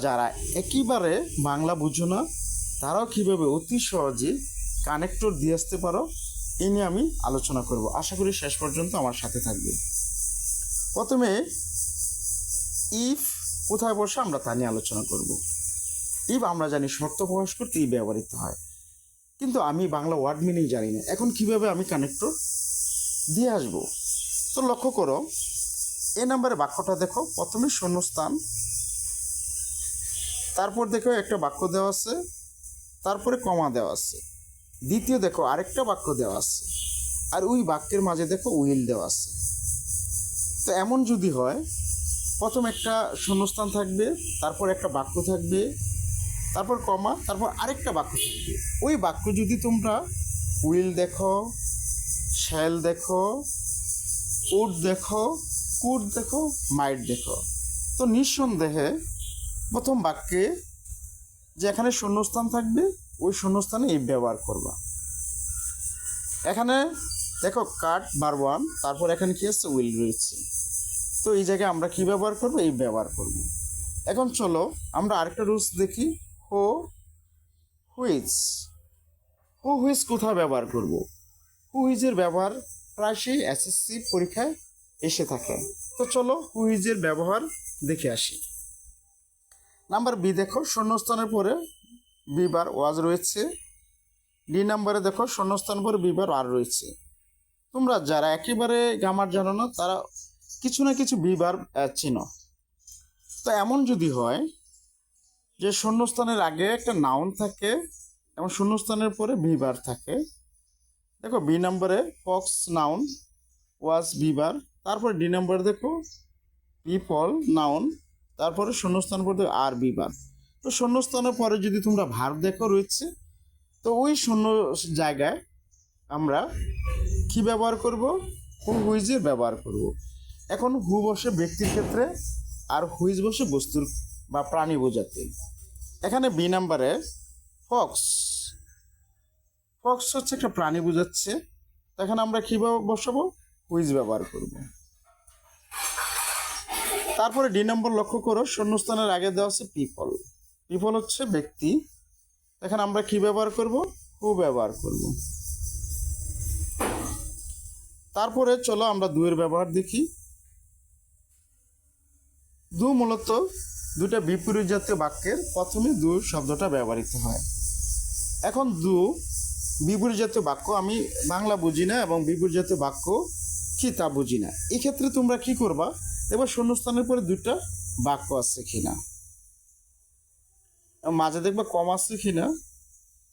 যারা একেবারে বাংলা বুঝো না তারাও কিভাবে অতি সহজে কানেক্টর দিয়ে আসতে পারো এই নিয়ে আমি আলোচনা করব। আশা করি শেষ পর্যন্ত আমার সাথে থাকবে। প্রথমে ইফ কোথায় বসে আমরা তা নিয়ে আলোচনা করব। ইফ আমরা জানি শর্ত প্রকাশ করতে ইফ ব্যবহৃত হয়, কিন্তু আমি বাংলা ওয়ার্ড মিনিং জানি না। এখন কিভাবে আমি কানেক্টর দিয়ে আসবো? তো লক্ষ্য করো, এ নাম্বারে বাক্যটা দেখো। প্রথমে শূন্যস্থান, তারপর দেখো একটা বাক্য দেওয়া আছে, তারপরে কমা দেওয়া আছে। দ্বিতীয় দেখো আরেকটা বাক্য দেওয়া আছে, আর ওই বাক্যের মাঝে দেখো উইল দেওয়া আছে। তো এমন যদি হয়, প্রথম একটা শূন্যস্থান থাকবে, তারপর একটা বাক্য থাকবে, তারপর কমা, তারপর আরেকটা বাক্য থাকবে। ওই বাক্য যদি তোমরা উইল দেখো, শ্যাল দেখো, উড দেখো, কুড দেখো, মাইট দেখো, তো নিঃসন্দেহে প্রথম বাক্যে যেখানে শূন্যস্থান থাকবে ওই শূন্যস্থানে এই ব্যবহার করবা। এখানে দেখো কাট ভার্ব ওয়ান, তারপর এখানে কি আছে উইল রয়েছে। তো এই জায়গায় আমরা কি ব্যবহার করব? এই ব্যবহার করব। এখন চলো আমরা আরেকটা রুলস দেখি। হু হুইজ, হু হুইজ কোথায় ব্যবহার করব? হু হুইজের ব্যবহার প্রায়শই এসএসসি পরীক্ষায় এসে থাকে। তো চলো হু হুইজের ব্যবহার দেখে আসি। নাম্বার বি দেখো, শূন্যস্থানের পরে বিবার ওয়াজ রয়েছে। ডি নাম্বারে দেখো শূন্যস্থান পরে বিবার আর রয়েছে। তোমরা যারা একেবারে গ্রামার জানো না তারা কিছু না কিছু বিবার চিনো। তো এমন যদি হয় যে শূন্যস্থানের আগে একটা নাউন থাকে এবং শূন্যস্থানের পরে বিবার থাকে, দেখো বি নাম্বারে ফক্স নাউন, ওয়াজ বিবার, তারপরে ডি নাম্বারে দেখো পিপল নাউন, তারপরে শূন্যস্থান পরে আর বিবার। তো শূন্যস্থানের পরে যদি তোমরা ভার্ব দেখো রয়েছে, তো ওই শূন্য জায়গায় আমরা কি ব্যবহার করব? হু হুইজের ব্যবহার করব। এখন হু বসে ব্যক্তির ক্ষেত্রে আর হুইজ বসে বস্তুর বা প্রাণী বোঝাতে। এখানে বি নাম্বারে ফক্স, ফক্স হচ্ছে একটা প্রাণী বোঝাচ্ছে। এখানে আমরা কীভাবে বসাবো? হুইজ ব্যবহার করব। তারপরে ডি নম্বর লক্ষ্য করো, শূন্যস্থানের আগে দেওয়া আছে পিপল, পিপল হচ্ছে ব্যক্তি। এখানে আমরা কি ব্যবহার করব? হু ব্যবহার করব। তারপরে চলো আমরা দুয়ের ব্যবহার দেখি। দু মূলত দুটা বিপরীত জাতীয় বাক্যের প্রথমে দু শব্দটা ব্যবহৃত হয়। এখন দু বিপরীত জাতীয় বাক্য আমি বাংলা বুঝি না এবং বিপরীত জাতীয় বাক্য কি তা বুঝি না। এক্ষেত্রে তোমরা কি করবা? এবার শূন্যস্থানের পরে দুটা বাক্য আছে কিনা, মাঝে দেখবা কম আছে কিনা,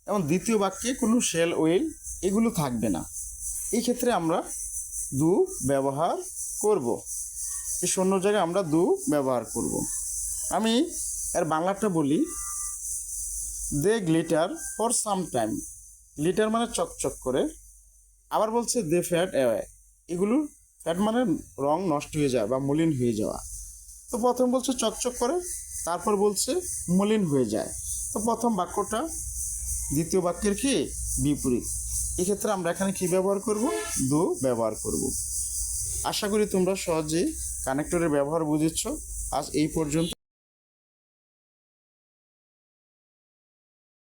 এবং দ্বিতীয় বাক্যে কোনো শেল ওয়েল এগুলো থাকবে না। এই ক্ষেত্রে আমরা দু ব্যবহার করব। এই শূন্য জায়গায় আমরা দু ব্যবহার করব। আমি এর বাংলাটা বলি। They glitter for some time, glitter মানে চকচক করে। আবার বলছে দে ফ্যাট অ্যাওয়ে, এগুলো ফ্যাট মানে রং নষ্ট হয়ে যায় বা মলিন হয়ে যাওয়া। তো প্রথম বলছে চকচক করে, তারপর বলছে মলিন হয়ে যায়। তো প্রথম বাক্যটা দ্বিতীয় বাক্যের কি বিপরীত। এক্ষেত্রে আমরা এখানে কি ব্যবহার করব? দু ব্যবহার করব। আশা করি তোমরা সহজেই কানেক্টরের ব্যবহার বুঝেছ। আজ এই পর্যন্ত।